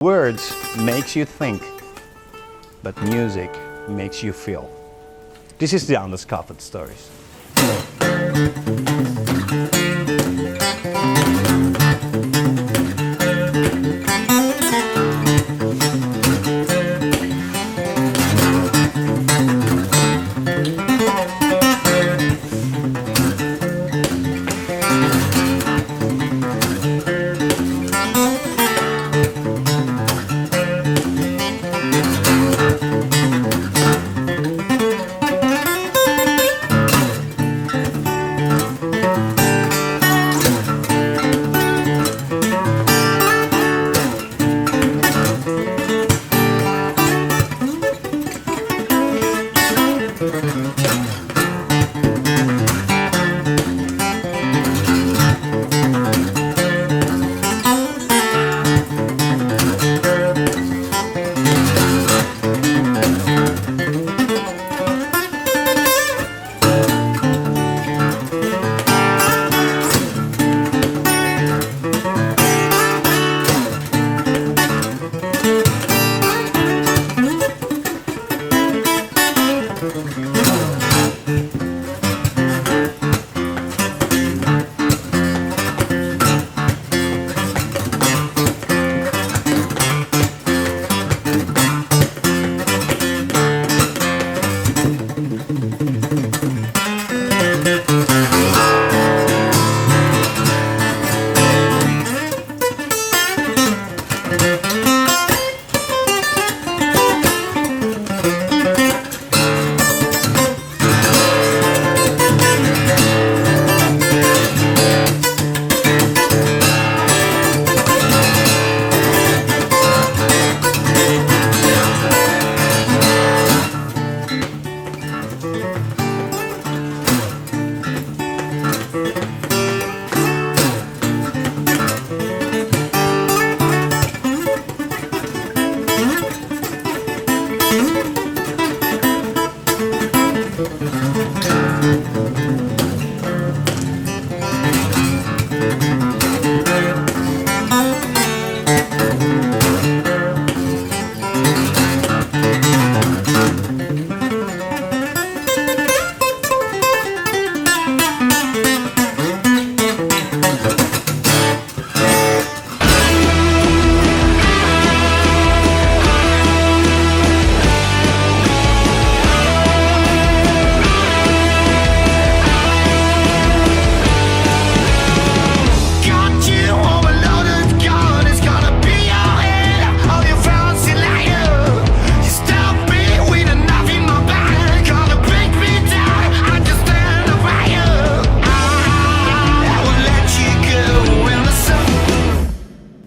Words makes you think, but music makes you feel. This is the Undiscovered Stories.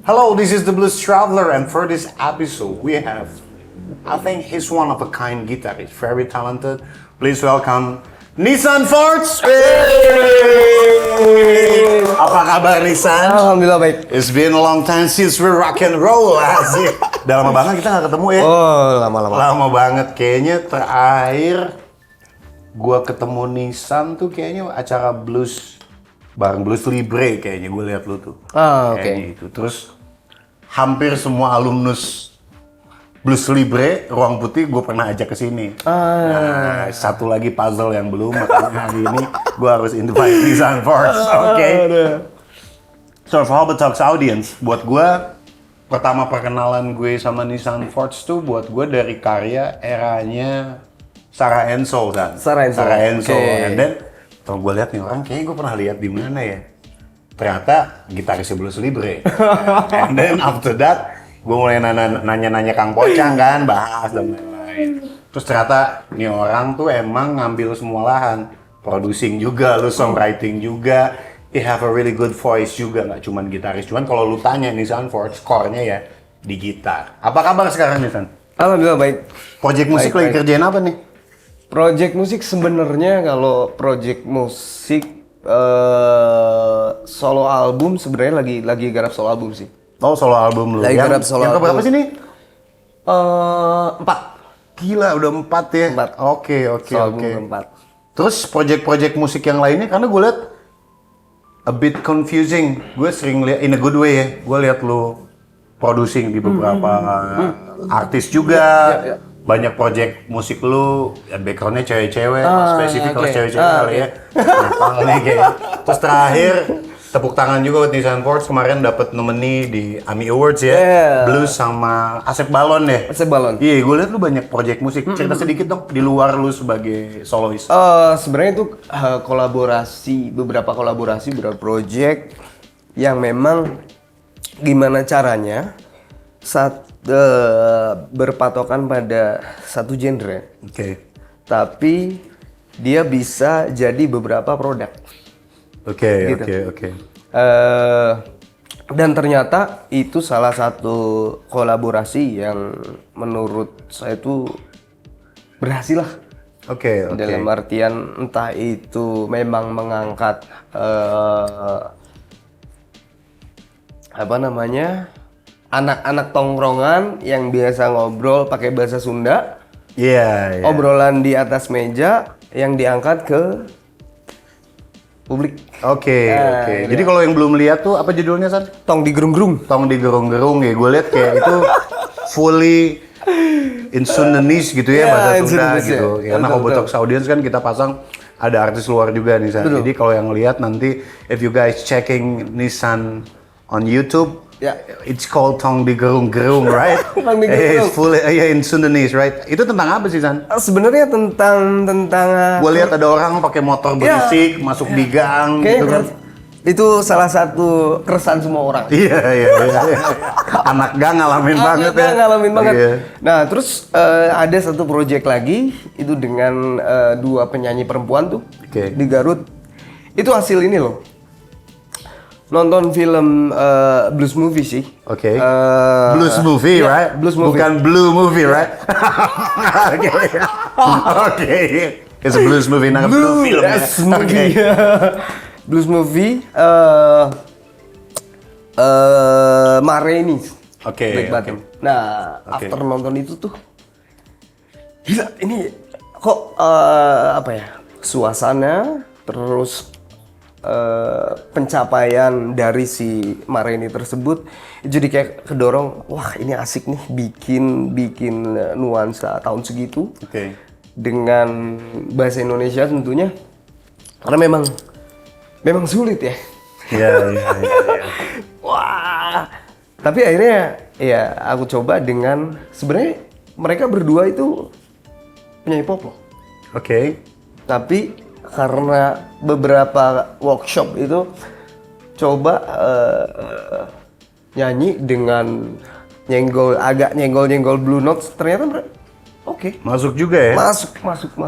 Hello, this is the Blues Traveler, and for this episode we have, I think he's one of a kind guitarist, very talented. Please welcome Nissan Fortz. Apa kabar Nissan? Alhamdulillah baik. It's been a long time since we rock and roll. Asik. Udah lama banget kita nggak ketemu ya? Oh, lama-lama. Lama banget. Kayaknya terakhir gua ketemu Nissan tuh kayaknya acara blues bareng Blues Libre kayaknya gue lihat lu tuh. Ah, oke. Kayaknya itu. Terus hampir semua alumnus Blues Libre Ruang Putih gue pernah ajak ke sini. Nah, satu lagi puzzle yang belum, makanya hari ini gue harus invite Nissan Fortz. Oke. So for Hobotalks audience, buat gue pertama perkenalan gue sama Nissan Fortz tuh buat gue dari karya eranya Sarah Enso kan. Sarah Enso. Okay. And then kalau gue lihat nih orang, kayaknya gue pernah lihat di mana ya. Ternyata gitaris Blues Libre. And then after that, gue mulai nanya-nanya Kang Pocang kan, bahas dan lain-lain. Terus ternyata nih orang tuh emang ngambil semua lahan. Producing juga, lu songwriting juga. He have a really good voice juga, nggak cuman gitaris. Cuman kalau lu tanya Nissan Fortz, core-nya ya di gitar. Apa kabar sekarang Nissan? Alhamdulillah baik. Project musik lagi kerjain apa nih? Project musik sebenarnya kalau project musik solo album sebenarnya lagi garap solo album sih. Oh, solo album lu. Lagi garap solo yang album. keberapa sih nih? 4. Gila, udah 4 ya? 4. Oke. Album 4. Terus project-project musik yang lainnya, karena gue liat a bit confusing. Gue sering lihat in a good way ya. Gue lihat lu producing di beberapa artis juga. Banyak project musik lu, ya backgroundnya cewek-cewek, spesifik kalau cewek-cewek kali ya. Nah, nih kayak. Terus terakhir, tepuk tangan juga buat Nissan Fortz kemarin dapat nomini di AMI Awards ya. Blues sama Aesop Balon ya. Aesop Balon. Iya, gue lihat lu banyak project musik. Cerita sedikit dong di luar lu sebagai solois. Sebenarnya itu beberapa project yang memang gimana caranya berpatokan pada satu genre. Oke. Tapi dia bisa jadi beberapa produk. Oke. Dan ternyata itu salah satu kolaborasi yang menurut saya itu berhasil lah. Oke. Dalam artian entah itu memang mengangkat anak-anak tongkrongan yang biasa ngobrol pakai bahasa Sunda. Iya. Obrolan di atas meja yang diangkat ke publik. Oke. Jadi kalau yang belum lihat tuh apa judulnya, San? Tong di gerung-gerung. Tong di gerung-gerung ya. Gue lihat kayak itu fully in Sundanese gitu ya, bahasa Sunda gitu. Ya, karena Hobotalks audience kan kita pasang ada artis luar juga nih, San. Jadi kalau yang lihat nanti if you guys checking Nissan on YouTube, it's called Tong di gerung-gerung, right? Tong di gerung. It's fully in Sundanese, right? Itu tentang apa sih, San? Sebenarnya tentang Gue lihat ada orang pakai motor berisik masuk di gang gitu kan. Itu salah satu keresahan semua orang. Iya. Anak gang ngalamin banget ya. Ngalamin banget. Nah, terus ada satu project lagi itu dengan dua penyanyi perempuan tuh di Garut. Itu hasil ini loh. Nonton film blues movie sih. Oke. Blues movie, right? Blues movie. Bukan blue movie, right? Oke. It's a blues movie, not a blue film. Movie. Blues movie. Mareni. Oke. Nah, after nonton itu tuh, gila ini kok suasana terus pencapaian dari si Mareni tersebut jadi kayak kedorong, wah ini asik nih bikin nuansa tahun segitu dengan bahasa Indonesia tentunya, karena memang sulit ya. Iya. Wah, tapi akhirnya ya aku coba dengan sebenarnya mereka berdua itu penyanyi pop loh. Oke. Tapi karena beberapa workshop itu coba nyanyi dengan agak nyenggol blue notes, ternyata oke. Masuk juga ya? Masuk.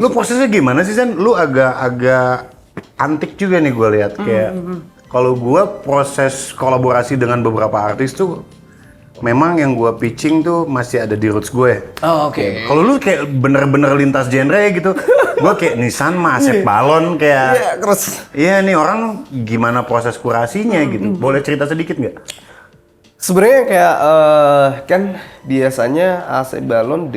Lu prosesnya gimana sih, San? Lu agak antik juga nih gue lihat kayak. Kalau gue proses kolaborasi dengan beberapa artis tuh memang yang gue pitching tuh masih ada di roots gue. Oh, oke. Kalau lu kayak bener-bener lintas genre gitu, gue kayak Nissan mah Aesop Balon kayak. Iya, terus. Iya nih orang gimana proses kurasinya gitu. Boleh cerita sedikit nggak? Sebenarnya kayak kan biasanya Aesop Balon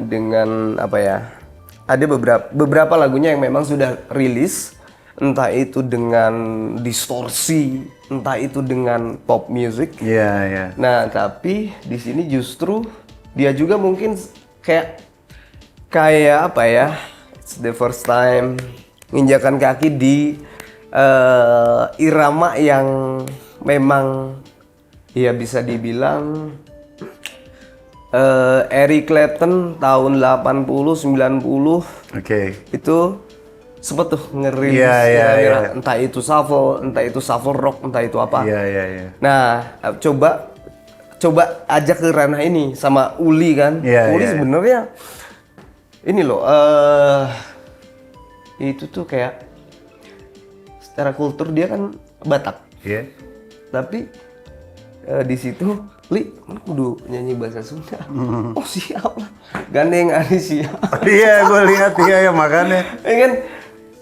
dengan apa ya? Ada beberapa lagunya yang memang sudah rilis, entah itu dengan distorsi, entah itu dengan pop music. Iya. Nah, tapi di sini justru dia juga mungkin kayak apa ya? It's the first time menginjakan kaki di irama yang memang ya bisa dibilang Eric Clapton tahun 80 90. Itu sempet tuh ngerilis entah itu shuffle rock, entah itu apa. Iya. Nah, coba ajak ke ranah ini sama Uli kan. Uli sebenarnya ini loh, itu tuh kayak secara kultur dia kan Batak. Iya. Tapi di situ Li, mana kudu nyanyi bahasa Sunda. Oh siap lah, gandeng Ari siap. Iya, gue lihat ya makanya. Ya kan,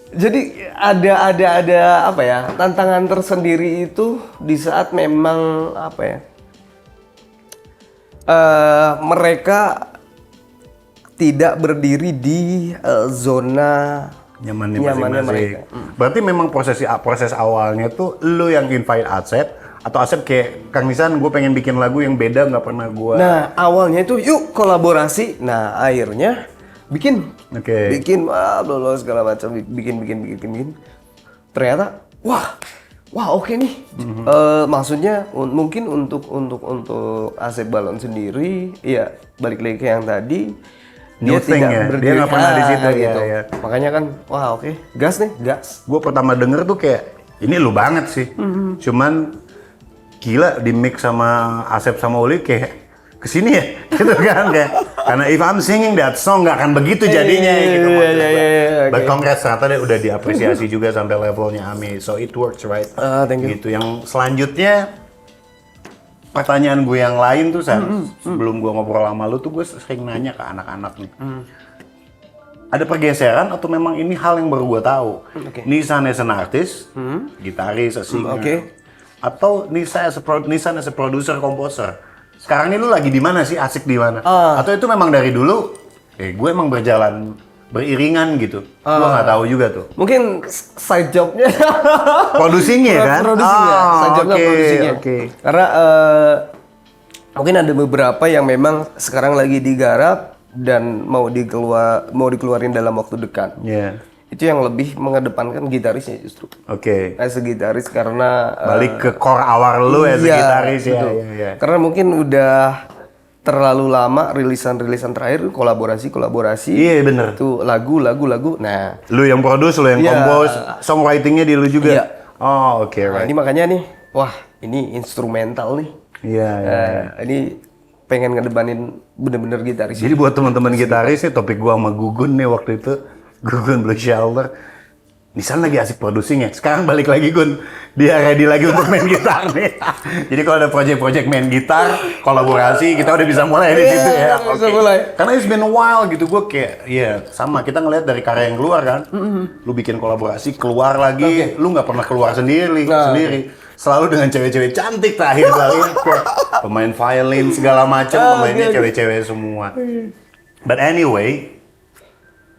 jadi ada apa ya, tantangan tersendiri itu di saat memang apa ya, mereka tidak berdiri di zona nyamannya mereka. Berarti memang proses awalnya tuh lu yang invite Aesop, Atau Asep kayak Kang Nissan, gue pengen bikin lagu yang beda nggak pernah gue. Nah awalnya itu yuk kolaborasi. Nah akhirnya bikin lolos segala macam, bikin. Ternyata wah oke nih. Maksudnya mungkin untuk Aesop Balon sendiri, ya balik lagi ke yang tadi. Dia tidak dia nggak pernah di situ gitu. ya. Makanya kan, wah oke, gas. Gue pertama denger tuh kayak ini lu banget sih. Cuman gila di mix sama Asep sama Uli kayak kesini ya, gitu kan kayak. Karena if I'm singing that song nggak akan begitu jadinya gitu. But congrats, ternyata dia udah diapresiasi juga sampai levelnya AMI. So it works right. Thank you. Gitu. Yang selanjutnya pertanyaan gue yang lain tuh sebelum gue ngobrol sama lu tuh gue sering nanya ke anak-anak nih. Ada pergeseran atau memang ini hal yang baru gue tahu? Nissan as an artist, gitaris, singer, atau Nissan as a producer, composer. Sekarang ini lu lagi di mana sih? Asik di mana? Atau itu memang dari dulu? Gue emang berjalan beriringan gitu. Gue nggak tahu juga tuh. Mungkin side jobnya. Producingnya kan? Side jobnya producingnya. Karena mungkin ada beberapa yang memang sekarang lagi digarap dan mau dikeluarin dalam waktu dekat. Itu yang lebih mengedepankan gitarisnya justru. As a gitaris karena balik ke core awal lu as a gitaris ya. Karena mungkin udah terlalu lama rilisan terakhir kolaborasi. Iya bener. Itu lagu. Nah, lu yang produce, lu yang compose, songwritingnya di lu juga. Iya. Right. Ini makanya nih, wah ini instrumental nih. Iya. Ini pengen ngedepanin bener-bener gitaris. Jadi buat teman-teman gitaris nih, topik gua sama Gugun nih waktu itu. Gun Blue Shelter, Nissan lagi asik producing ya. Sekarang balik lagi Gun, dia ready lagi untuk main gitar nih. Jadi kalau ada project main gitar, kolaborasi, kita udah bisa mulai di situ ya. Karena it's been a while gitu, gue kayak, sama kita ngelihat dari karya yang keluar kan. Lu bikin kolaborasi, keluar lagi, lu nggak pernah keluar sendiri. Selalu dengan cewek-cewek cantik terakhir kali. Pemain violin segala macam, pemainnya cewek-cewek semua. But anyway,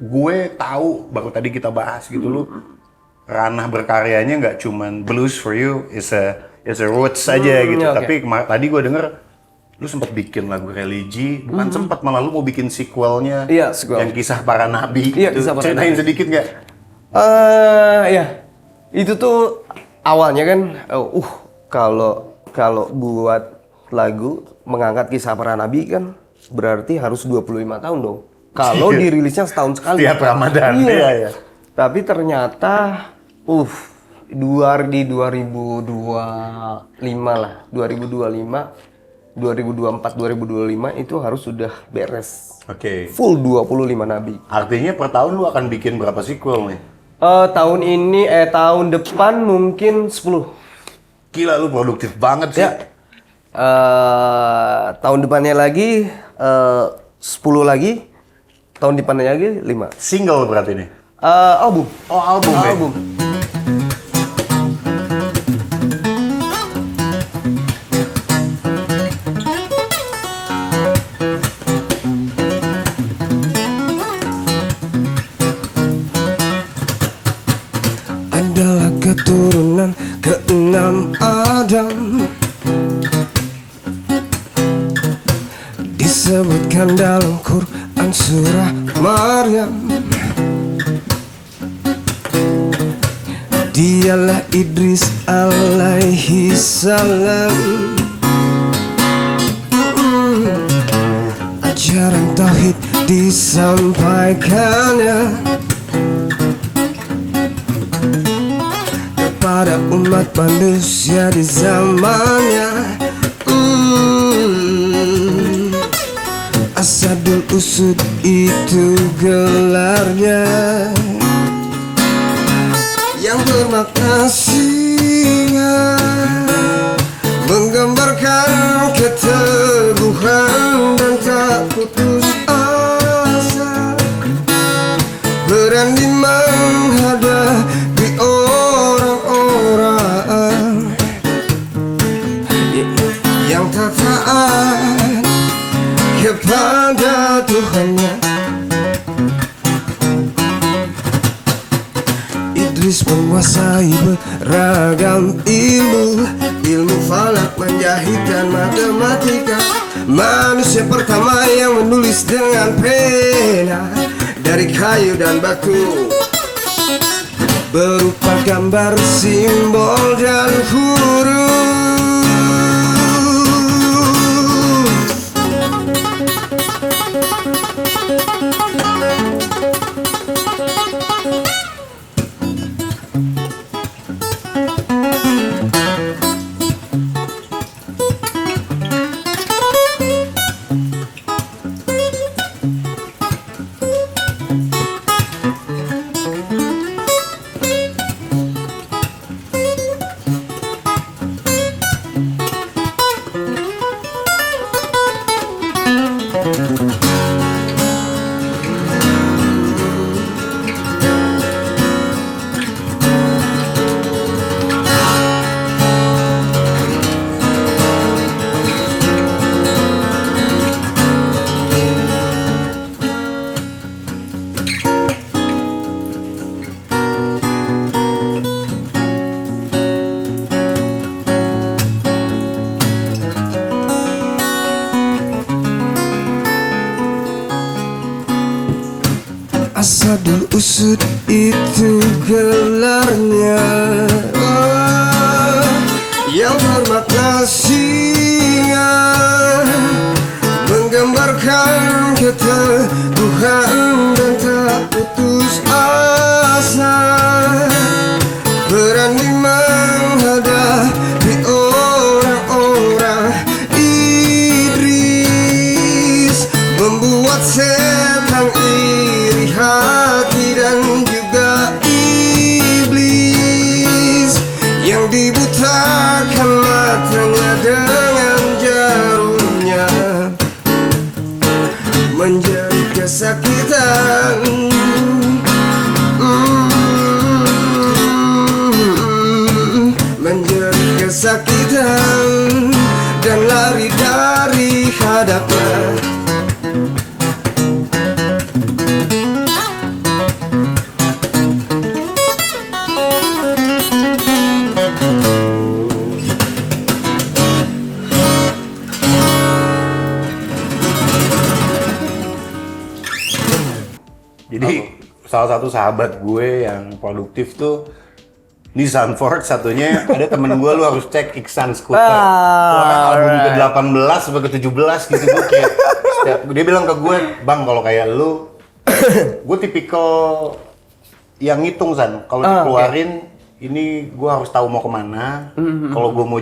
gue tahu baru tadi kita bahas gitu lu ranah berkaryanya nggak cuman blues for you is a roots saja gitu. Tapi tadi gue denger lu sempat bikin lagu religi, bukan sempat, malah lu mau bikin sequelnya yang kisah para nabi. Ceritain sedikit nggak? Itu tuh awalnya kan kalau buat lagu mengangkat kisah para nabi kan berarti harus 25 tahun dong. Kalau dirilisnya setahun sekali. Setiap Ramadan. Iya. Tapi ternyata, di 2025 lah. 2024, 2025 itu harus sudah beres. Full 25 nabi. Artinya per tahun lu akan bikin berapa sequel nih? Tahun depan mungkin 10. Gila, lu produktif banget sih. Tahun depannya lagi 10 lagi. Tahun depannya lagi 5. Single berarti nih? Album. Album. Adalah keturunan ke-6 Adam, disebutkan dalam Quran surah Maryam. Dialah Idris alaihi salam. Ajaran tauhid disampaikannya kepada umat manusia di zamannya. Asadul Usud itu gelarnya, yang bermakna singa, menggambarkan keteguhan dan tak putus asa, berani menghadapi orang-orang yang tak taat kepada Tuhannya. iblis menguasai beragam ilmu, ilmu falak, menjahit dan matematika. Manusia pertama yang menulis dengan pena dari kayu dan batu, berupa gambar, simbol, dan huruf. Asadul usud itu gelarnya, yang bermakna singa, menggambarkan keteguhan dan tak putus asa, berani menghadapi orang-orang iblis, membuat setan iri hati, dan juga iblis yang dibutakan matanya dengan jarumnya, menjadi kesakitan. Menjadi kesakitan dan lari dari hadapnya. Jadi salah satu sahabat gue yang produktif tuh Nissan Fortz, satunya ada temen gue, lu harus cek Iksan Scooter. Wah, album ke-18 sampai ke-17 gitu, gue kayak dia bilang ke gue, "Bang, kalau kayak lu gue tipikal yang ngitung, San. Kalau dikeluarin ini gue harus tahu mau kemana. Kalau gue mau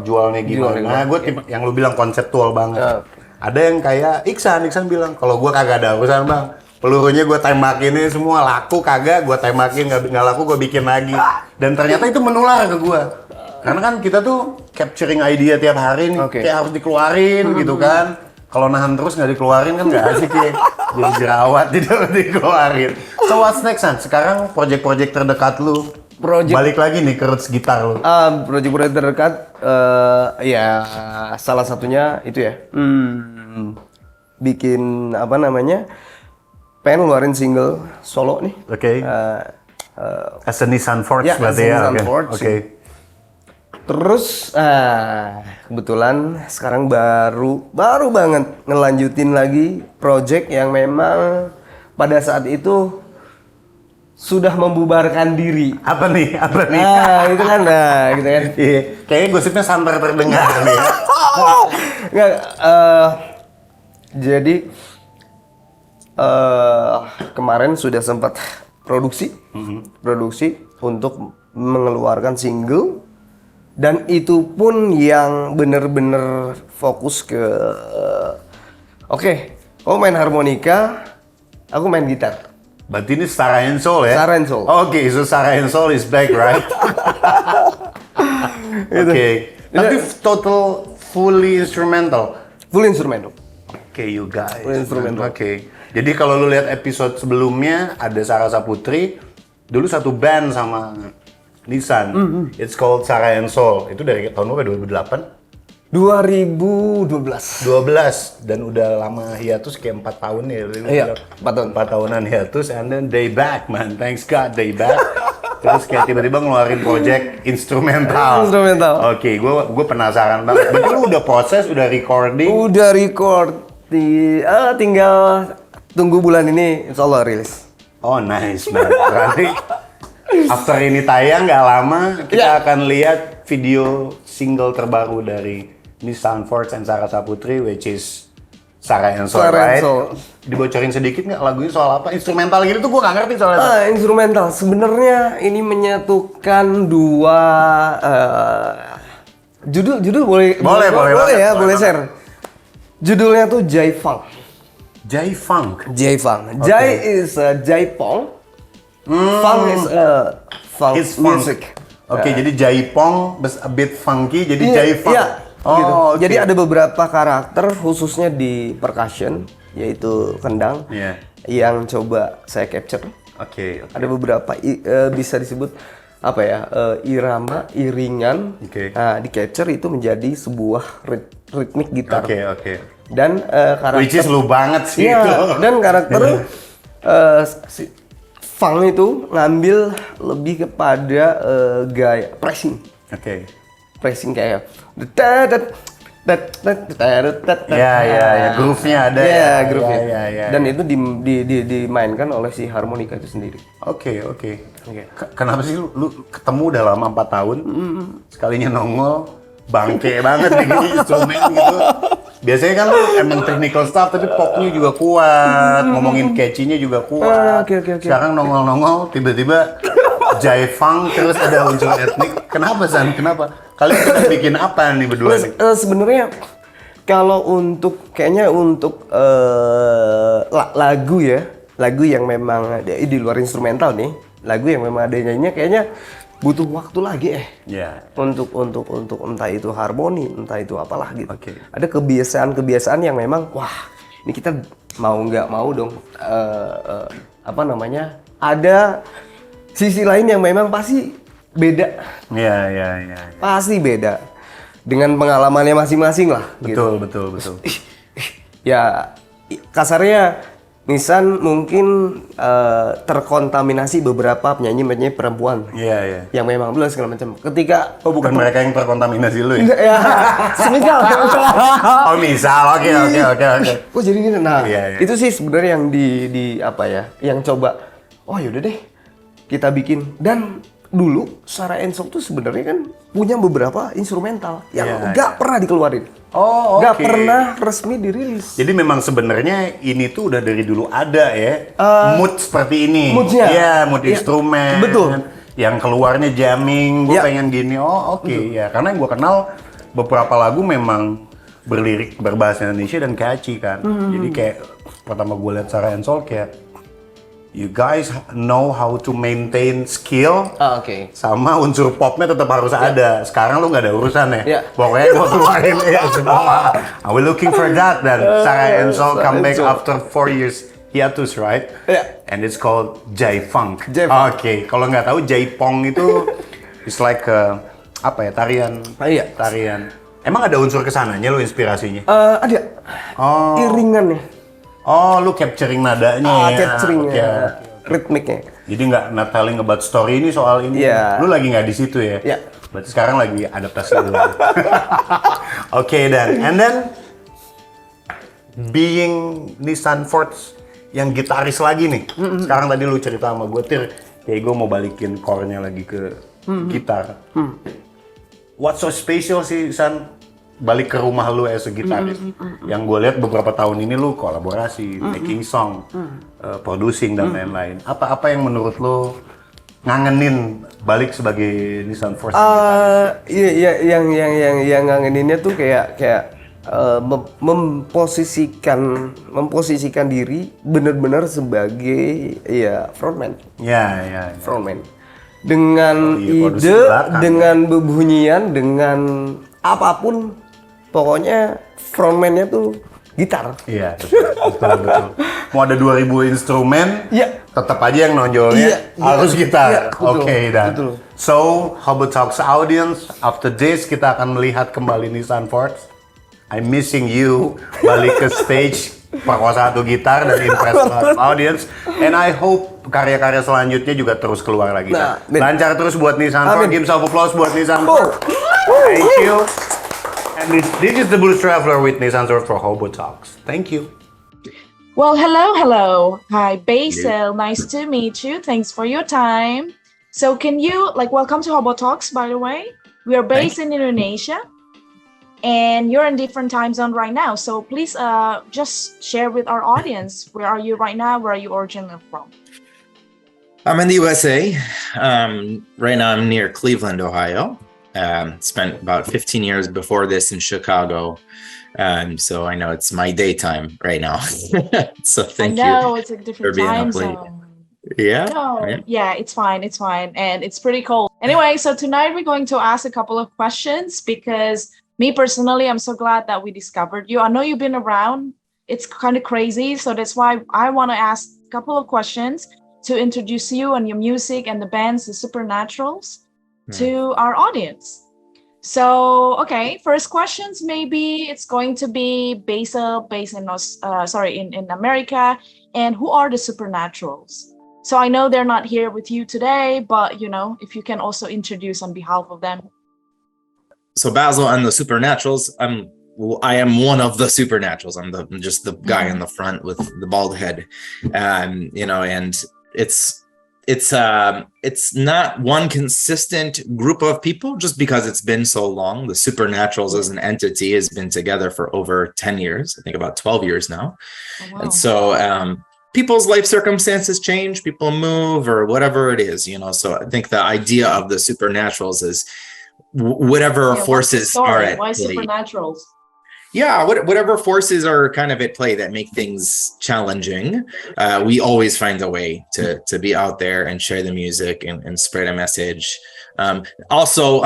jualnya gimana. Gue tipe yang lu bilang konseptual banget. Ada yang kayak Iksan bilang, kalau gue kagak ada urusan, Bang. Pelurunya gue tembakin ini semua, laku kagak gue tembakin, nggak laku gue bikin lagi. Dan ternyata itu menular ke gue. Karena kan kita tuh capturing idea tiap hari nih, kayak harus dikeluarin gitu kan. Kalau nahan terus nggak dikeluarin kan nggak asik ya. Jadi jerawat tidak dikeluarin. So what's next, San? Sekarang project-project terdekat lu. Balik lagi nih ke roots gitar lu. Project-project terdekat, ya salah satunya itu ya. Bikin apa namanya? Pengen ngeluarin single solo nih. Oke. As a Nissan Fortz berarti ya. Oke. Terus kebetulan sekarang baru banget ngelanjutin lagi project yang memang pada saat itu sudah membubarkan diri. Apa nih? Itu kan, gitu kan. Iya. Kayaknya gosipnya santer terdengar nih. Nggak, jadi kemarin sudah sempat produksi untuk mengeluarkan single, dan itu pun yang bener-bener fokus ke kamu main harmonika, aku main gitar. Berarti ini Suriah and Soul ya? Suriah and Soul. Oke, so Suriah and Soul is back, right? Oke. Tapi total fully instrumental. Full instrumental. Oke, you guys. Full instrumental. Oke. Jadi kalau lu lihat episode sebelumnya ada Sarah Saputri, dulu satu band sama Nissan. It's called Suriah and Soul. Itu dari tahun berapa? 2008? 2012. 12 dan udah lama hiatus kayak 4 tahun ya. Iya, 4 tahun. 4 tahunan hiatus and then they back, man. Thanks God they back. Terus kayak tiba-tiba ngeluarin project instrumental. Oke, gue penasaran banget. Berarti lu udah proses, udah recording? Udah record. Tinggal tunggu bulan ini insya Allah rilis. Oh nice banget. Berarti after ini tayang nggak lama kita akan lihat video single terbaru dari Nissan, Fortz, and Sarah Saputri, which is Sarah and Soul, right? Dibocorin sedikit nggak lagunya soal apa? Instrumental gitu tuh gue nggak ngerti soalnya. Instrumental. Sebenarnya ini menyatukan dua judul boleh ya, boleh share. Judulnya tuh Jai Funk. Jai Funk. Jai is Jaipong. Funk is funk music. Oke, jadi Jaipong a bit funky jadi Jai Funk. Iya. Gitu. Jadi ada beberapa karakter khususnya di percussion yaitu kendang yang coba saya capture. Oke. Ada beberapa bisa disebut apa ya irama, iringan. Nah, di capture itu menjadi sebuah ritmik gitar. Oke. Dan karakter which is lu banget sih itu. Dan karakter si funk itu ngambil lebih kepada gaya pressing. Pressing kayak groove-nya ada groove-nya. Dan itu dimainkan oleh si harmonika itu sendiri. Oke. Kenapa sih lu ketemu udah lama 4 tahun, sekalinya nongol bangke banget bikin instrumen gitu. Biasanya kan lu emang technical staff tapi popnya juga kuat, ngomongin catchy-nya juga kuat. Sekarang nongol-nongol tiba-tiba Jai Funk terus ada unsur etnik. Kenapa San? Kenapa? Kalian sudah bikin apa nih berdua nih? Sebenarnya kalau kayaknya untuk lagu yang memang di luar instrumental nih, lagu yang memang ada nyanyinya kayaknya butuh waktu lagi untuk entah itu harmoni, entah itu apalah gitu. Ada kebiasaan yang memang ini kita mau nggak mau dong ada sisi lain yang memang pasti beda. Pasti beda dengan pengalamannya masing-masing lah. Betul. Ya kasarnya Nissan mungkin terkontaminasi beberapa penyanyi perempuan. Yang memang belum segala macam. Ketika bukan mereka yang terkontaminasi lu ya? Ya, semisal. Misal. Oke. Oh jadi gini. Nah, itu sih sebenarnya yang yang coba. Oh yaudah deh, kita bikin. Dan dulu Sarah Ensok tuh sebenarnya kan punya beberapa instrumental yang nggak pernah dikeluarin. Nggak pernah resmi dirilis. Jadi memang sebenarnya ini tuh udah dari dulu ada ya, mood seperti ini. Moodnya. Iya, mood instrumen. Betul. Yang keluarnya jamming, gue pengen gini. Karena yang gue kenal beberapa lagu memang berlirik berbahasa Indonesia dan catchy kan. Jadi kayak pertama gue liat Sarah Ensok kayak you guys know how to maintain skill, sama unsur popnya tetap harus ada. Sekarang lu nggak ada urusan ya. Pokoknya gua keluarin semua. I was looking for that. Dan Sarah and Soul come back after 4 years hiatus, right? And it's called Jai Funk. Oke, kalau nggak tahu Jaipong itu it's like tarian. Tarian. Emang ada unsur kesananya lo inspirasinya? Ada. Iringan nih. Lu capturing nadanya ritmiknya. Jadi nggak telling about story ini soal ini. Lu lagi nggak di situ ya? Berarti sekarang lagi adaptasi dulu. Dan and then being Nissan Fortz yang gitaris lagi nih. Sekarang tadi lu cerita sama gue, kayak gue mau balikin core-nya lagi ke gitar. What's so special sih, San? Balik ke rumah lu as a gitaris. Yang gue lihat beberapa tahun ini lu kolaborasi, making song, producing dan lain-lain. Apa yang menurut lu ngangenin balik sebagai Nissan Fortz? Yang ngangeninnya tuh kayak memposisikan diri benar-benar sebagai frontman. Frontman. Dengan ide, dengan bebunyian, dengan apapun, pokoknya frontman-nya tuh gitar. Betul. Mau ada 2000 instrumen, tetap aja yang nonjolnya harus gitar. Dan so Hobotalks audience, after this kita akan melihat kembali Nissan Fortz. I'm missing you balik ke stage perkosa satu gitar dan impress audience. And I hope karya-karya selanjutnya juga terus keluar lagi. Nah, Lancar terus buat Nissan Park. Give some applause buat Nissan Park. Thank you. And this is the Blues Traveler with Nissan Park for Hobotalks. Thank you. Well, hello. Hi, Bassel. Nice to meet you. Thanks for your time. So can you, welcome to Hobotalks, by the way. We are based in Indonesia, and you're in different time zone right now. So please just share with our audience, where are you right now? Where are you originally from? I'm in the USA. Right now I'm near Cleveland, Ohio. Spent about 15 years before this in Chicago. So I know it's my daytime right now. So thank you. I know it's a different time zone. Yeah. No, yeah, it's fine. And it's pretty cold. Anyway, so tonight we're going to ask a couple of questions because me personally, I'm so glad that we discovered you. I know you've been around. It's kind of crazy. So that's why I want to ask a couple of questions to introduce you and your music and the bands, the Supernaturals, to our audience. So, okay, first questions, maybe it's going to be Bassel, based in America. And who are the Supernaturals? So I know they're not here with you today, but, if you can also introduce on behalf of them. So Bassel and the Supernaturals, I am one of the Supernaturals. I'm just the guy in the front with the bald head. And it's not one consistent group of people just because it's been so long. The Supernaturals as an entity has been together for over 10 years, I think about 12 years now. Oh, wow. And so people's life circumstances change, people move or whatever it is, so I think the idea of the Supernaturals is whatever forces are at play. Why Supernaturals? Yeah, whatever forces are kind of at play that make things challenging, we always find a way to be out there and share the music and spread a message. Also,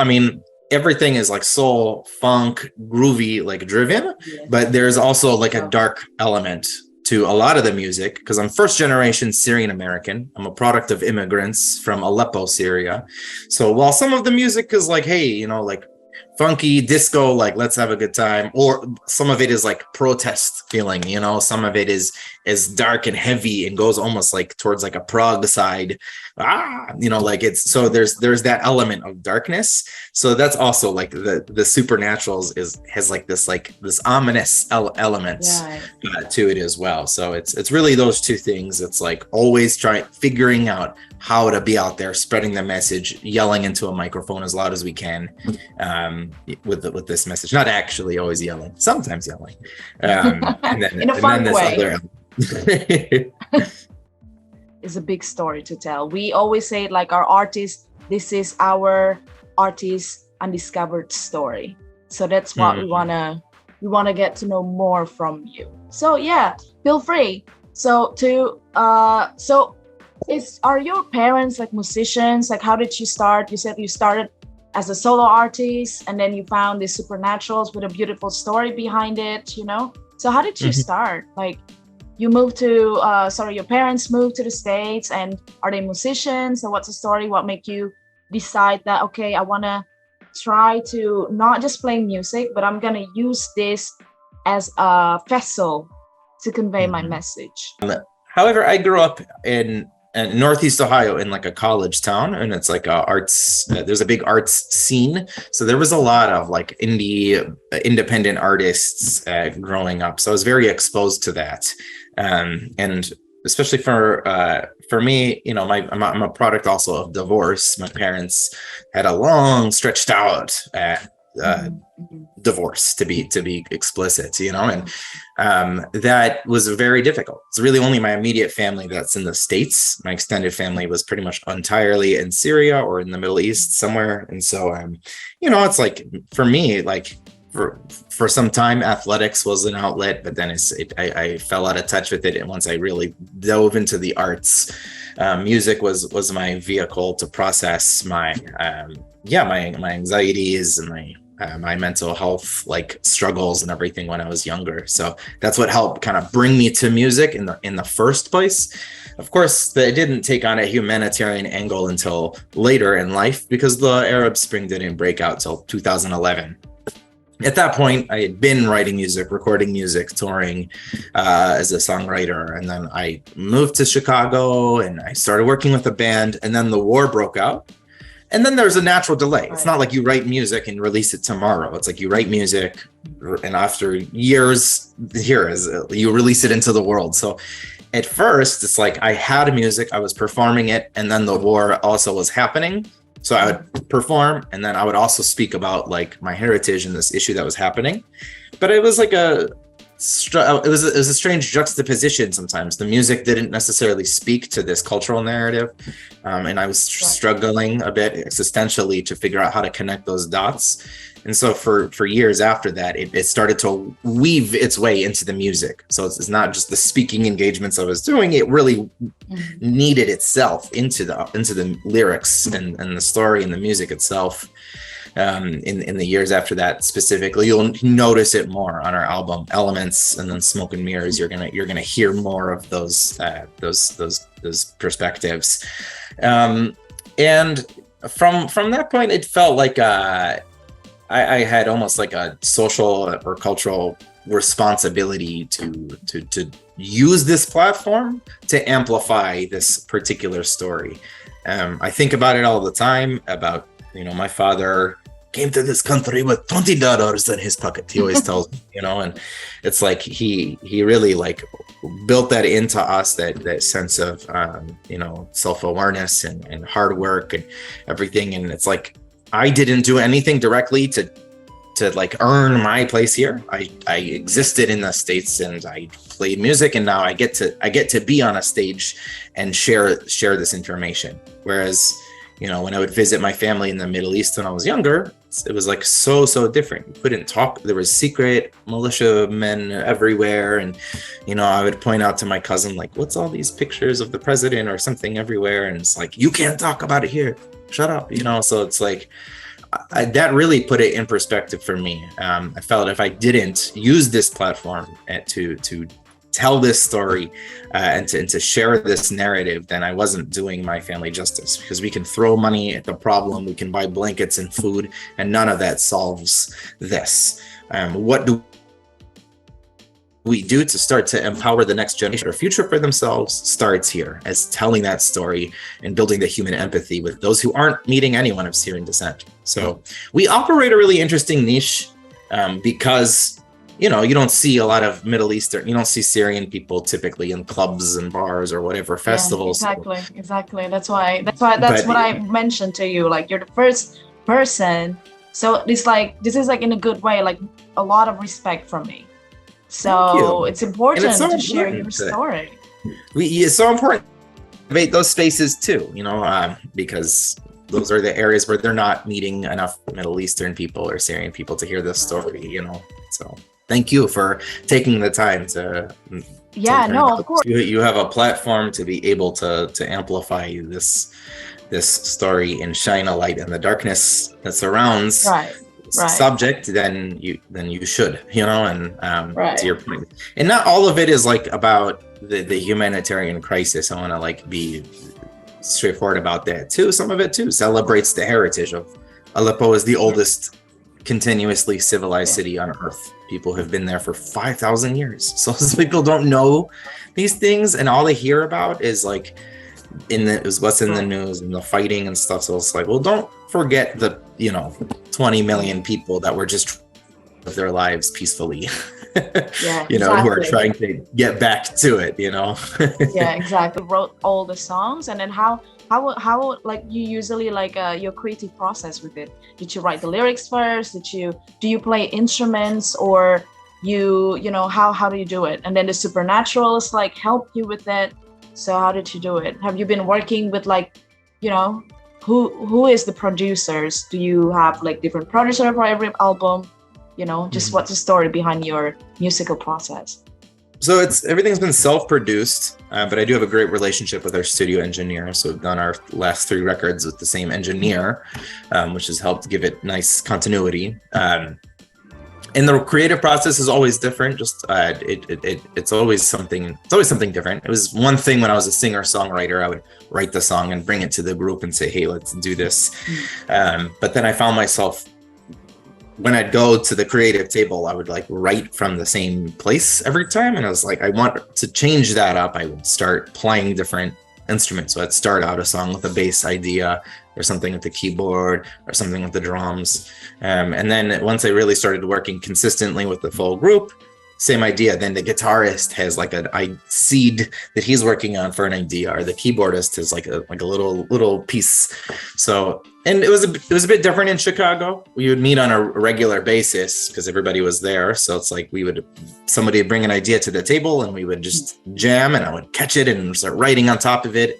everything is like soul, funk, groovy, driven, but there's also a dark element to a lot of the music because I'm first generation Syrian-American. I'm a product of immigrants from Aleppo, Syria. So while some of the music is hey, funky disco, let's have a good time, or some of it is protest feeling, some of it is dark and heavy and goes almost towards a prog side, it's so there's that element of darkness. So that's also the Supernaturals has this ominous element to it as well. So it's really those two things. It's always figuring out how to be out there spreading the message, yelling into a microphone as loud as we can, with this message. Not actually always yelling, sometimes yelling, and then, in a fun way. Other It's a big story to tell. We always say our artists, this is our artist undiscovered story. So that's what we wanna get to know more from you. So yeah, feel free. So are your parents musicians? How did you start? You said you started as a solo artist and then you found the Supernaturals with a beautiful story behind it, So how did you start? You moved to, your parents moved to the States, and are they musicians? So what's the story? What made you decide that, okay, I want to try to not just play music, but I'm going to use this as a vessel to convey my message? However, I grew up in Northeast Ohio in a college town, and it's arts, there's a big arts scene. So there was a lot of independent artists growing up. So I was very exposed to that. And especially for me, I'm a product also of divorce. My parents had a long stretched out divorce, to be explicit, and that was very difficult. It's really only my immediate family that's in the States. My extended family was pretty much entirely in Syria or in the Middle East somewhere. And so it's for me, for some time athletics was an outlet, but then I fell out of touch with it. And once I really dove into the arts, music was my vehicle to process my anxieties and my mental health struggles and everything when I was younger. So that's what helped kind of bring me to music in the first place. Of course, it didn't take on a humanitarian angle until later in life because the Arab Spring didn't break out till 2011. at that point, I had been writing music, recording music, touring as a songwriter. And then I moved to Chicago and I started working with a band. And then the war broke out. And then there's a natural delay. It's not like you write music and release it tomorrow. It's like you write music and after years, you release it into the world. So at first, it's like I had music, I was performing it, and then the war also was happening. So I would perform, and then I would also speak about like my heritage and this issue that was happening. But it was like it was a strange juxtaposition sometimes. The music didn't necessarily speak to this cultural narrative, and I was struggling a bit existentially to figure out how to connect those dots. And so for years after that, it started to weave its way into the music. So it's not just the speaking engagements I was doing, it really needed itself into the lyrics and the story and the music itself. In the years after that, specifically, you'll notice it more on our album Elements and then Smoke and Mirrors. You're gonna hear more of those perspectives. And from that point, it felt like I had almost like a social or cultural responsibility to use this platform to amplify this particular story. I think about it all the time about, my father came to this country with $20 in his pocket. He always tells me, and it's like he really like built that into us, that sense of, self-awareness and hard work and everything. And it's like, I didn't do anything directly to like earn my place here. I existed in the States and I played music, and now I get to be on a stage and share this information. Whereas, when I would visit my family in the Middle East when I was younger, it was like so different. You couldn't talk. There was secret militia men everywhere, and I would point out to my cousin like, "What's all these pictures of the president or something everywhere?" And it's like, "You can't talk about it here. Shut up." So it's like that really put it in perspective for me. I felt if I didn't use this platform to tell this story and to share this narrative, then I wasn't doing my family justice, because we can throw money at the problem, we can buy blankets and food, and none of that solves this. What do we do to start to empower the next generation or future for themselves starts here, as telling that story and building the human empathy with those who aren't meeting anyone of Syrian descent. So we operate a really interesting niche because you don't see a lot of Middle Eastern, you don't see Syrian people typically in clubs and bars or whatever festivals. Exactly. That's what I mentioned to you. Like, you're the first person. So it's like, this is like in a good way, like a lot of respect from me. So it's important to share your story. It's so important to create those spaces too, because those are the areas where they're not meeting enough Middle Eastern people or Syrian people to hear this story, So thank you for taking the time to. Yeah, no, of course. You have a platform to be able to amplify this story and shine a light in the darkness that surrounds subject. Then you should, and to your point. And not all of it is like about the humanitarian crisis. I want to like be straightforward about that too. Some of it too celebrates the heritage of Aleppo is the oldest continuously civilized city on earth. People have been there for 5,000 years. So people don't know these things, and all they hear about is like is what's in the news and the fighting and stuff. So it's like, well, don't forget the 20 million people that were just live their lives peacefully. Who are trying to get back to it. Yeah, exactly. Wrote all the songs, and then how like you usually like your creative process with it? Did you write the lyrics first? Do you play instruments, or how do you do it? And then the Supernaturals like help you with that. So how did you do it? Have you been working with like, who is the producers? Do you have like different producer for every album? Just what's the story behind your musical process? So everything's been self-produced, but I do have a great relationship with our studio engineer. So we've done our last 3 records with the same engineer, which has helped give it nice continuity. And the creative process is always different. Just it's always something different. It was one thing when I was a singer-songwriter, I would write the song and bring it to the group and say, "Hey, let's do this." But then I found myself when I'd go to the creative table, I would like write from the same place every time. And I was like, I want to change that up. I would start playing different instruments. So I'd start out a song with a bass idea or something with the keyboard or something with the drums. And then once I really started working consistently with the full group, same idea. Then the guitarist has like a seed that he's working on for an idea, or the keyboardist has like a little piece. So, and it was a bit different in Chicago. We would meet on a regular basis because everybody was there. So it's like somebody would bring an idea to the table and we would just jam, and I would catch it and start writing on top of it.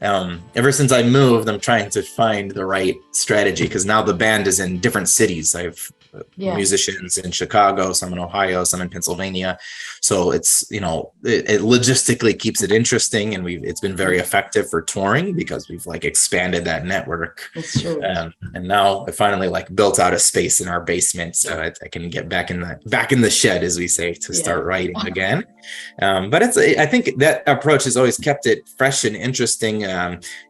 Ever since I moved, I'm trying to find the right strategy because now the band is in different cities. I've musicians in Chicago, some in Ohio, some in Pennsylvania. So it's, it logistically keeps it interesting, and it's been very effective for touring because we've like expanded that network. That's true. And now I finally like built out a space in our basement, so I can get back in the shed, as we say, to start writing again. But I think that approach has always kept it fresh and interesting,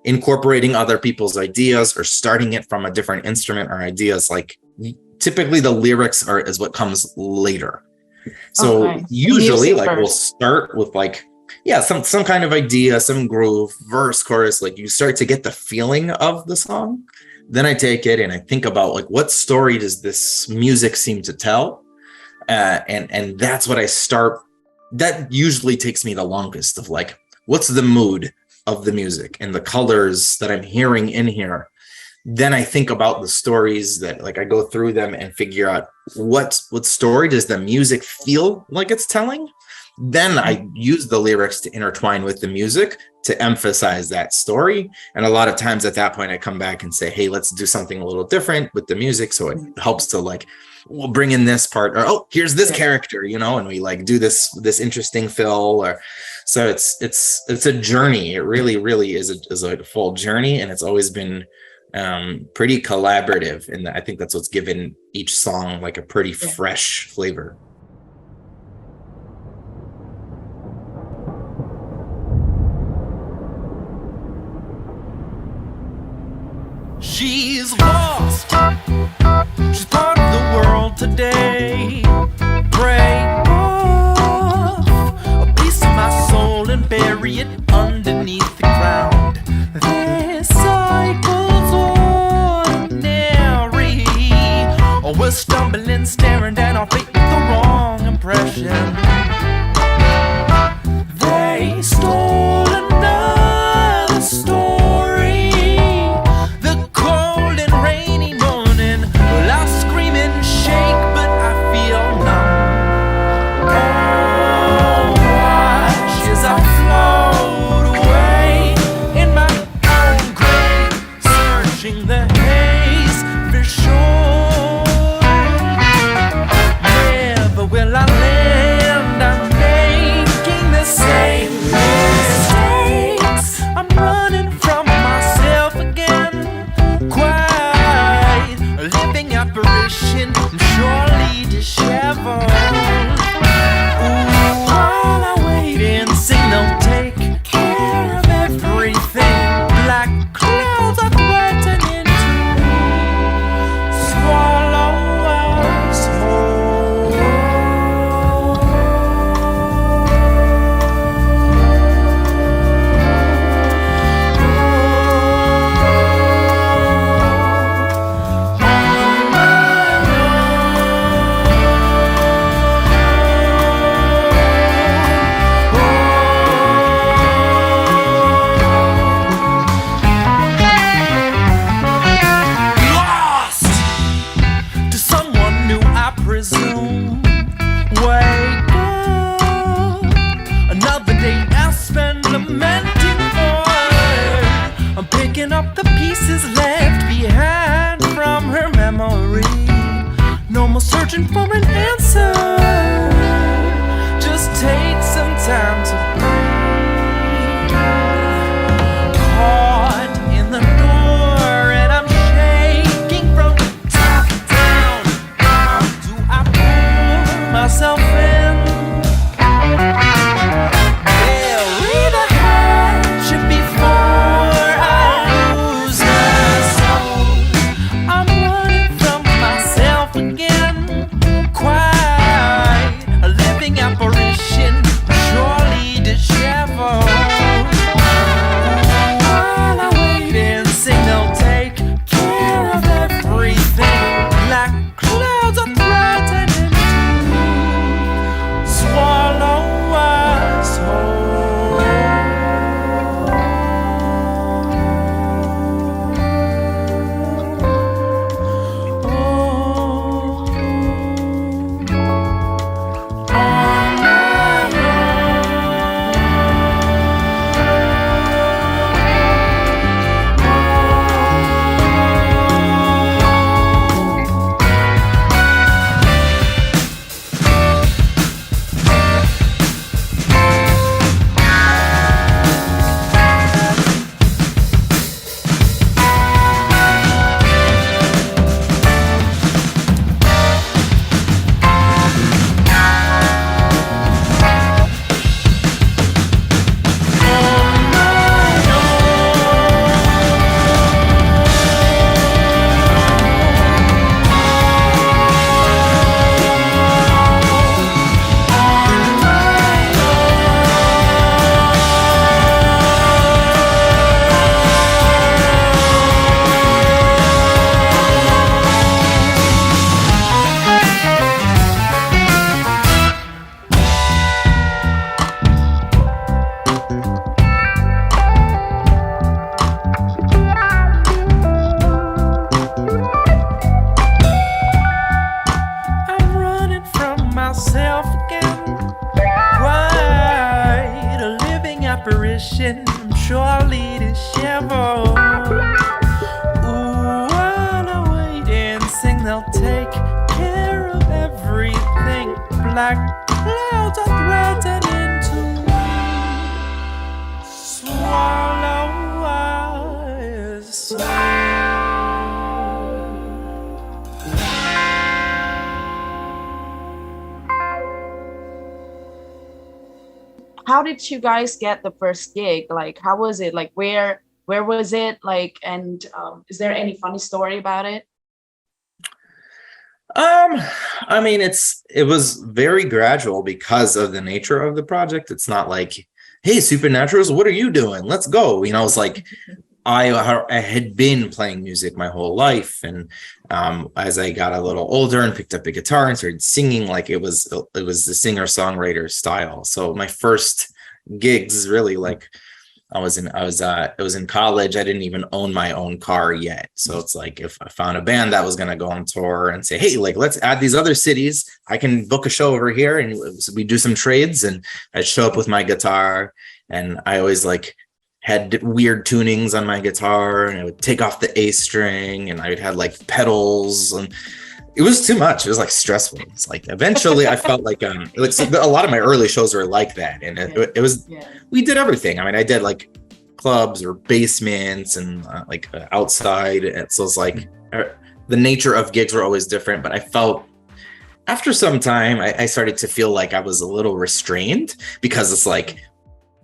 incorporating other people's ideas or starting it from a different instrument or ideas. Like typically the lyrics is what comes later. So usually like we'll start with like, some kind of idea, some groove, verse, chorus, like you start to get the feeling of the song. Then I take it and I think about like, what story does this music seem to tell? And that's what I start. That usually takes me the longest of like, what's the mood of the music and the colors that I'm hearing in here. Then I think about the stories that like I go through them and figure out what story does the music feel like it's telling. Then I use the lyrics to intertwine with the music to emphasize that story. And a lot of times at that point I come back and say, hey, let's do something a little different with the music. So it helps to like, we'll bring in this part, or here's this character, and we like do this interesting fill. Or so it's a journey. It really is a full journey, and it's always been pretty collaborative, and I think that's what's given each song like a pretty fresh flavor. She's lost. She's part of the world today. Break off a piece of my soul and bury it underneath the ground. This cycle's ordinary. Oh, we're stumbling, staring down our fate with the wrong impression. They stole another story. The cold and rainy morning, well, I scream and shake, but I feel numb. Oh, watch as I float away in my own grave, searching the haze for sure. Never will I land, I'm making the same mistakes. I'm running from myself again, quite a living apparition, surely disheveled. Ooh, while I wait and sing, they'll take care of everything. Black clouds are threatening to swallow us whole. Lost to someone new, I presume. Wake up, another day I spend lamenting for. I'm picking up the pieces left behind from her memory. No more searching for an answer. Just take some time to breathe. Caught in the door and I'm shaking from top down. How do I pull myself in? Bury the hatchet before I lose my soul. I'm running from myself again. wishing surely to shiver. Ooh, while I wait and sing, they'll take care of everything. Black clouds are threatening to swallow us. How did you guys get the first gig? Like, how was it? Like, where was it? Like, and is there any funny story about it? I mean, it was very gradual because of the nature of the project. It's not like, hey, Supernaturals, what are you doing? Let's go. You know, it's like I had been playing music my whole life, and as I got a little older and picked up a guitar and started singing, like it was the singer-songwriter style. So my first gigs really, like, I was in college. I didn't even own my own car yet. So it's like, if I found a band that was going to go on tour and say, hey, like, let's add these other cities, I can book a show over here, and we do some trades. And I'd show up with my guitar, and I always like had weird tunings on my guitar, and I would take off the A string, and I would have like pedals, and it was too much. It was like stressful. It's like eventually I felt like so a lot of my early shows were like that, and it was we did everything. I mean, I did like clubs or basements and outside. And so it's like the nature of gigs were always different. But I felt after some time I started to feel like I was a little restrained, because it's like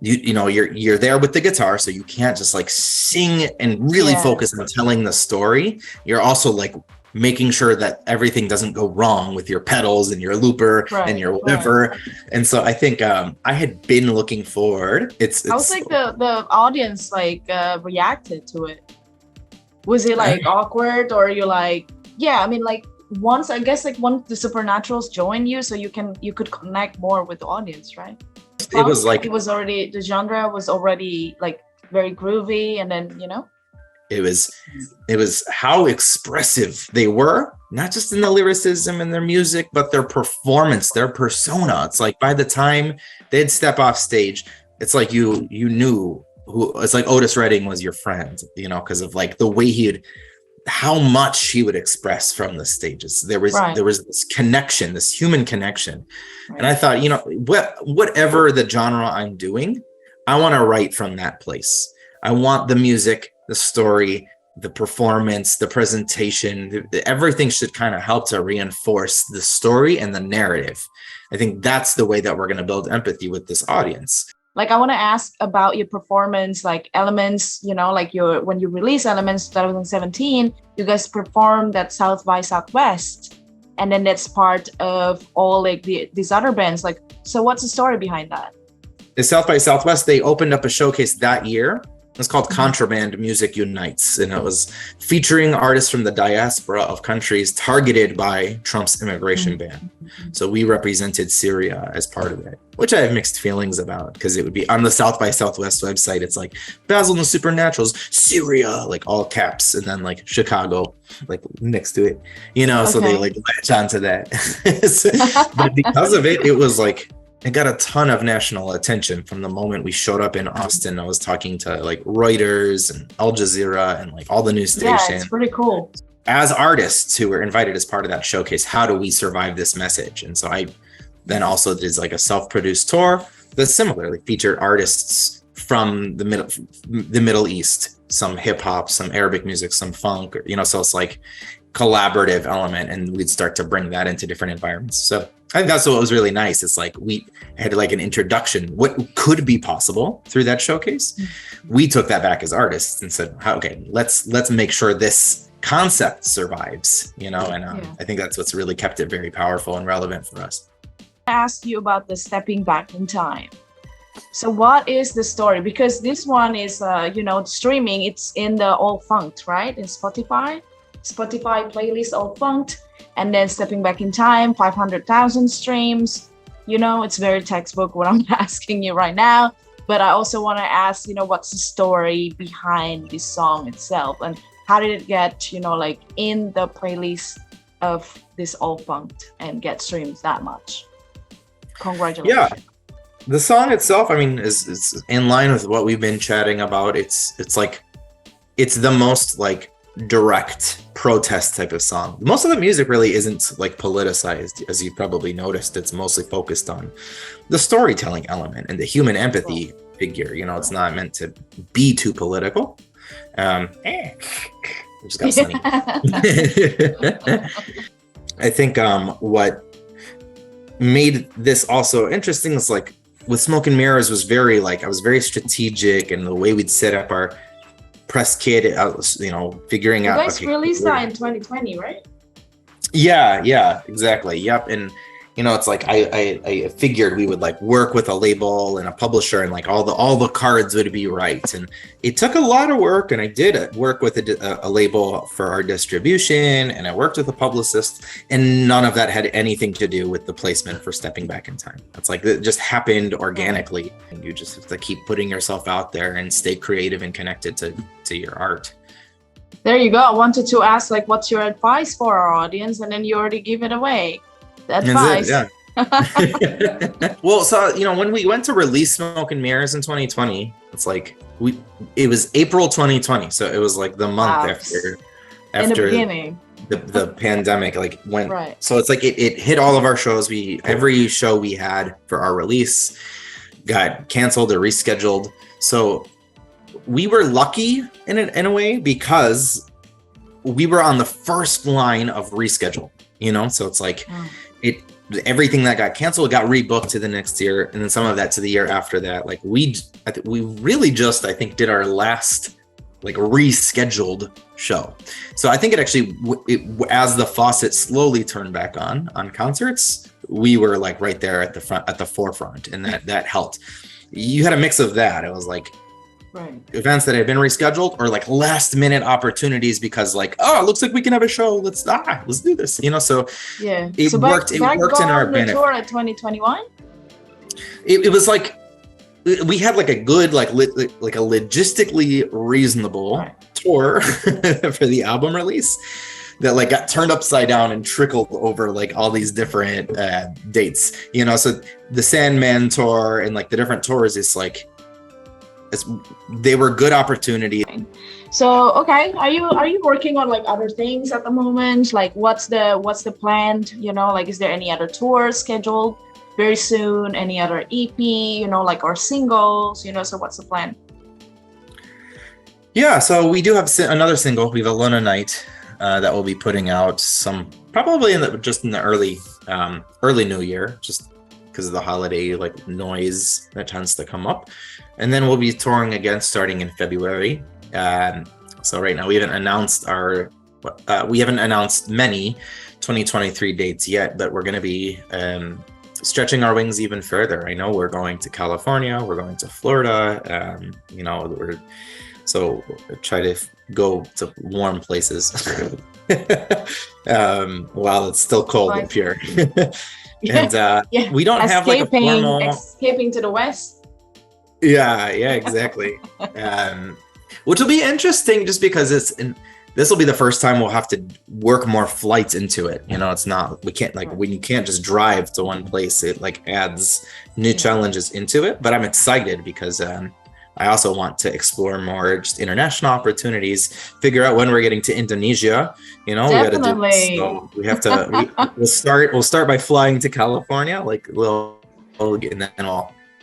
you know you're there with the guitar, so you can't just like sing and really focus on telling the story. You're also like making sure that everything doesn't go wrong with your pedals and your looper and your whatever. Right. And so I think I had been looking forward. It's how was like the audience like reacted to it? Was it like awkward, or you like, I mean, like once the Supernaturals joined you, so you could connect more with the audience, right? It was like, it was already, the genre was already like very groovy, and then it was how expressive they were, not just in the lyricism and their music, but their performance, their persona. It's like by the time they'd step off stage, it's like you knew who. It's like Otis Redding was your friend, because of like the way how much he would express from the stages. There was this connection, this human connection. Right. And I thought, whatever the genre I'm doing, I want to write from that place. I want the music, the story, the performance, the presentation, everything should kind of help to reinforce the story and the narrative. I think that's the way that we're going to build empathy with this audience. Like, I want to ask about your performance, like Elements, like when you release Elements 2017, you guys performed at South by Southwest. And then that's part of all like these other bands. Like, so what's the story behind that? At South by Southwest, they opened up a showcase that year. It's called Contraband Music Unites, and it was featuring artists from the diaspora of countries targeted by Trump's immigration ban. So we represented Syria as part of it, which I have mixed feelings about, because it would be on the South by Southwest website. It's like Bassel The Supernaturals, Syria, like all caps, and then like Chicago, like next to it, so they like latch onto that. But because of it, it was like, it got a ton of national attention from the moment we showed up in Austin. I was talking to like Reuters and Al Jazeera and like all the news stations. Yeah, it's pretty cool. As artists who were invited as part of that showcase, how do we survive this message? And so I then also did like a self-produced tour that similarly featured artists from the Middle East, some hip hop, some Arabic music, some funk, so it's like collaborative element, and we'd start to bring that into different environments. So I think that's what was really nice. It's like we had like an introduction, what could be possible through that showcase. We took that back as artists and said, okay, let's make sure this concept survives, and I think that's what's really kept it very powerful and relevant for us. I asked you about the stepping back in time. So what is the story? Because this one is, streaming. It's in the All Funked, right? In Spotify playlist All Funked. And then Stepping Back in Time, 500,000 streams. It's very textbook what I'm asking you right now. But I also want to ask, what's the story behind this song itself? And how did it get, like in the playlist of this All Funked and get streams that much? Congratulations. The song itself, I mean, is in line with what we've been chatting about. It's like, it's the most like direct protest type of song. Most of the music really isn't like politicized, as you probably noticed. It's mostly focused on the storytelling element and the human empathy figure. You know, it's not meant to be too political. Just got sunny. I think what made this also interesting is like with Smoke and Mirrors was very like, I was very strategic, and the way we'd set up our press kit, you know, figuring out. You guys released that in 2020, right? Yeah, exactly. Yep. And you know, it's like I figured we would like work with a label and a publisher, and like all the cards would be right. And it took a lot of work, and I did work with a label for our distribution, and I worked with a publicist, and none of that had anything to do with the placement for Stepping Back in Time. It's like it just happened organically, and you just have to keep putting yourself out there and stay creative and connected to your art. There you go. I wanted to ask, like, what's your advice for our audience, and then you already give it away. The advice. Yeah. Well, so you know, when we went to release Smoke and Mirrors in 2020, it's like it was April 2020, so it was like the month after in the beginning. the pandemic like went. Right. So it's like it hit all of our shows. Every show we had for our release got canceled or rescheduled. So we were lucky in a way, because we were on the first line of reschedule, you know? So it's like everything that got canceled got rebooked to the next year, and then some of that to the year after that. Like we really just, I think, did our last like rescheduled show. So I think it actually, as the faucet slowly turned back on concerts, we were like right there at the forefront, and that helped. You had a mix of that. It was like events that had been rescheduled, or like last minute opportunities, because like, oh, it looks like we can have a show. Let's do this. You know, so yeah, it worked. It worked in our benefit. Tour at 2021. It was like we had like a good like a logistically reasonable tour for the album release that like got turned upside down and trickled over like all these different dates. You know, so the Sandman tour and like the different tours is like, they were good opportunities. So okay, are you working on like other things at the moment? Like what's the plan? You know, like is there any other tours scheduled very soon? Any other EP? You know, like our singles? You know, so what's the plan? Yeah, so we do have another single. We have Alone at Night that we'll be putting out probably in the early New Year, just because of the holiday like noise that tends to come up. And then we'll be touring again starting in February. So right now we haven't announced many 2023 dates yet, but we're going to be stretching our wings even further. I know we're going to California, we're going to Florida. You know, so try to go to warm places while it's still cold up here. And we don't have like a formal escaping to the west. Yeah, exactly. Which will be interesting, just because this will be the first time we'll have to work more flights into it. You know, it's not, we can't like, when you can't just drive to one place, it like adds new challenges into it. But I'm excited because I also want to explore more just international opportunities, figure out when we're getting to Indonesia. You know, definitely. We got to do, so we have to, we'll start by flying to California, like and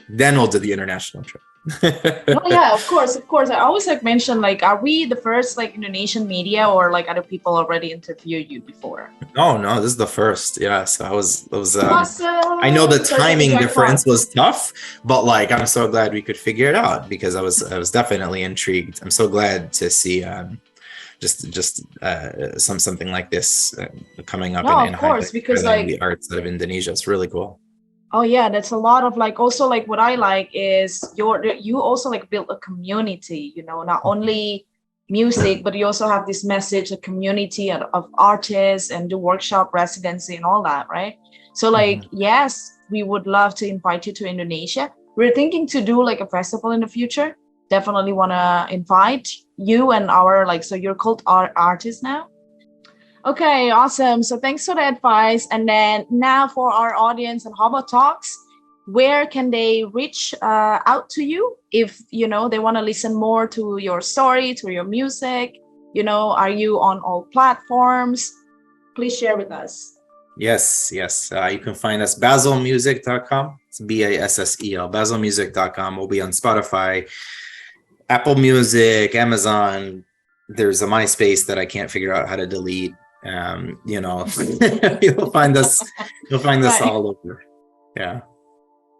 then we'll do the international trip. Oh yeah, of course. I always like mention, like, are we the first like Indonesian media, or like other people already interviewed you before? Oh no, this is the first. Yeah, so it was awesome. I know the timing difference was tough, but like I'm so glad we could figure it out, because I was definitely intrigued. I'm so glad to see something like this coming up in of course, because like the arts of Indonesia. It's really cool. Oh yeah, that's a lot of like, also like what I like is you also like build a community, you know, not only music, but you also have this message, a community of artists, and do workshop, residency and all that, right? So like, yes, we would love to invite you to Indonesia. We're thinking to do like a festival in the future. Definitely want to invite you and our like, so you're called artists now. Okay, awesome. So thanks for the advice. And then now for our audience and Hobotalks, where can they reach out to you if they want to listen more to your story, to your music? Are you on all platforms? Please share with us. Yes. You can find us basselmusic.com. It's BASSEL, basselmusic.com. We'll be on Spotify, Apple Music, Amazon. There's a MySpace that I can't figure out how to delete. You'll find us Right. all over. Yeah.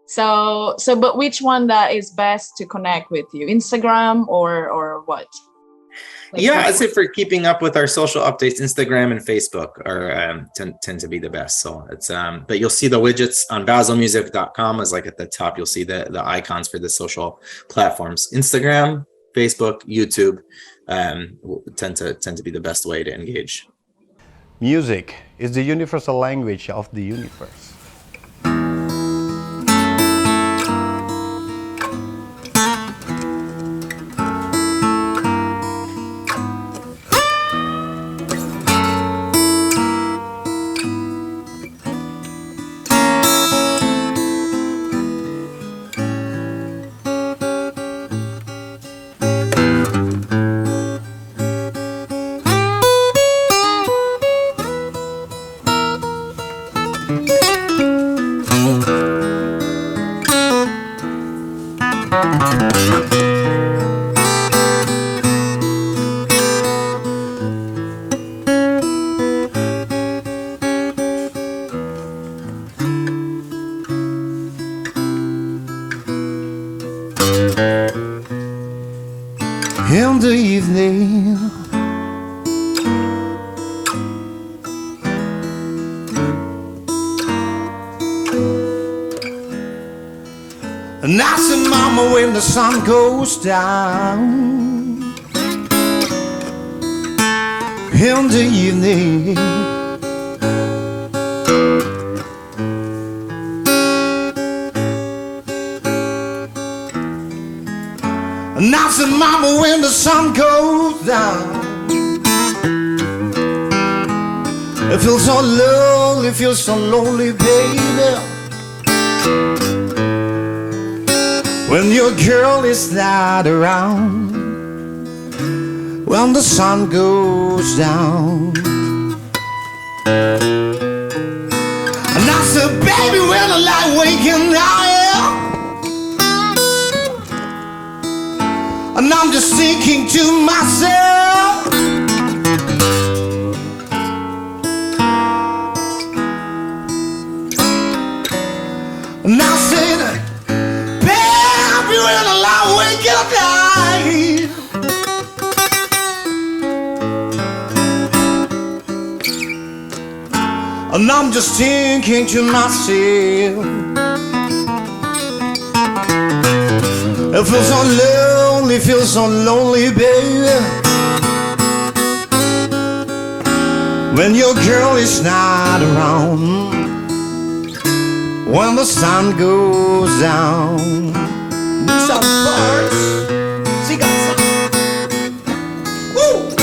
So but which one that is best to connect with you? Instagram or what? I'd say for keeping up with our social updates, Instagram and Facebook are tend to be the best. So it's but you'll see the widgets on basselmusic.com is like at the top. You'll see the icons for the social platforms. Instagram, Facebook, YouTube tend to be the best way to engage. Music is the universal language of the universe. In the evening, and I see mama when the sun goes down. In the evening, and I said, mama, when the sun goes down, it feels so lonely, baby, when your girl is not around, when the sun goes down. And I said, baby, when the light waking out, and I'm just thinking to myself, and I said, baby, when the light wake up night, and I'm just thinking to myself, it feels so lonely, baby, when your girl is not around, when the sun goes down. Some parts, she got some. Woo!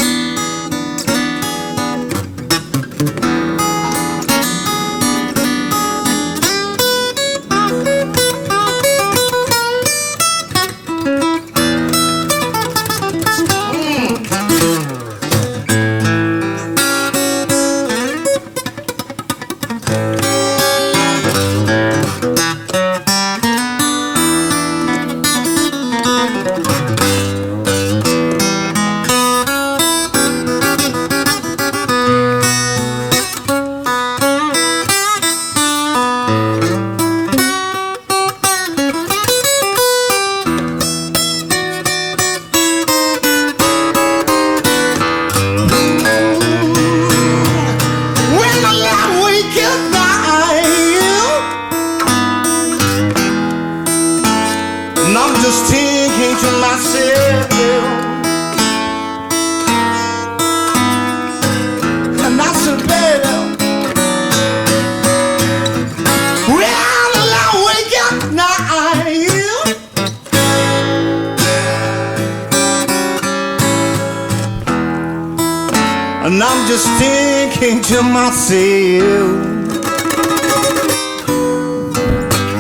And I'm just thinking to myself,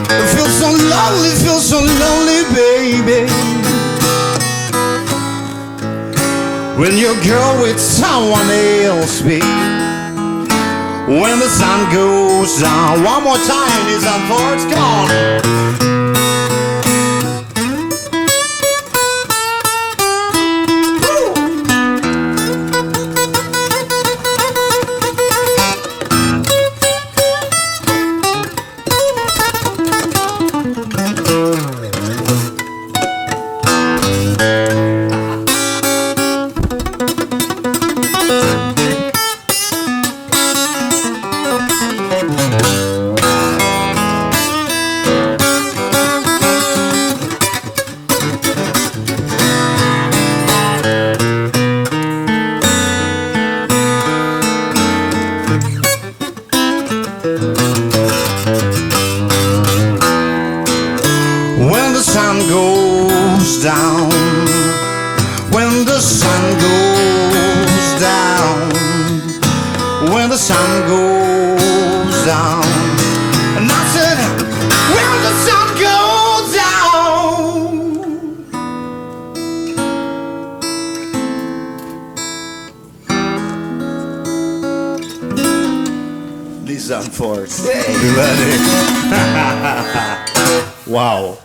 it feels you're lonely, baby, when you go with someone else, baby. When the sun goes down, one more time, is on Fortz, come on. When the sun goes down, when the sun goes down, when the sun goes down, and I said, when the sun goes down. Nissan Fortz. Everybody. Wow.